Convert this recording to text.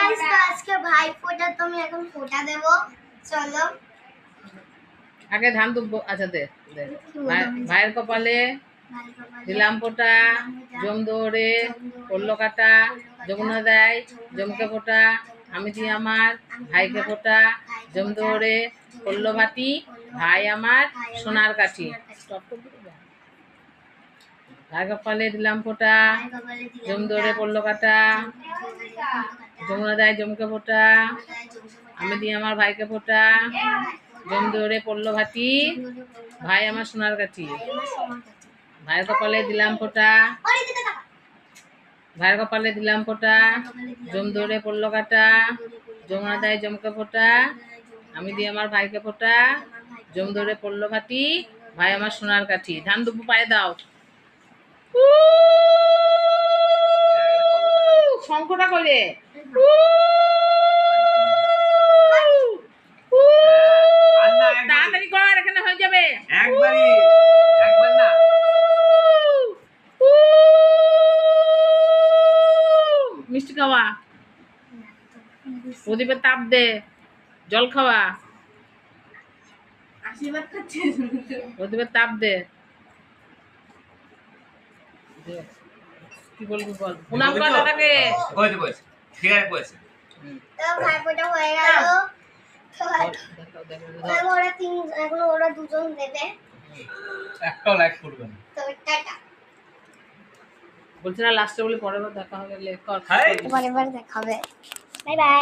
Guys, তো আজকে ভাই ফোঁটা তো আমি এখন ফোঁটা দেব। চলো আগে ধান দুব্বো। আচ্ছা দে দে ভাইয়ের কপালে দিলাম ফোঁটা, জম দৌড়ে পড়লো কাটা, যমুনা দেয় জমকে ফোঁটা, আমি দিই আমার ভাইকে ফোঁটা, জম দৌড়ে পড়লো ভাতি, ভাই আমার সোনার কাঠি। ভাই কপালে দিলাম ফোঁটা, জম দৌড়ে পড়লো কাটা, যমুনা দেয় জমকে ফোঁটা, আমি দিই আমার ভাইকে ফোঁটা, জম দৌড়ে পড়লো ভাতি, ভাই আমার সোনার কাঠি। ভাইয়ের কপালে দিলাম ফোঁটা, ভাইয়ের কপালে দিলাম ফোঁটা, জম দৌড়ে পড়লো কাটা, যমুনা দেয় জমকে ফোঁটা, আমি দিই আমার ভাইকে ফোঁটা, জম দৌড়ে পড়লো ভাতি, ভাই আমার সোনার কাঠি। ধান দুব্বো পায়ে দাও। শঙ্কটা করে তাড়াতাড়ি কর, এখানে হয়ে যাবে। একবার না। মিষ্টি খাওয়া, প্রদীপের তাপ দে, জল খাওয়া, আশীর্বাদ করছে। প্রদীপের তাপ দে। কি বলবি বল, প্রণাম কর দাদাকে। ঠিক আছে কইছে। তো ভাই ফোঁটা হয়ে গেল। ওরা দুজন দেবে। একটাও লাইক করবেন। তো টাটা। বলছি না লাস্টে বলে পরের বার দেখা হবে, লেখ কর। পরের বার দেখা হবে। Bye bye.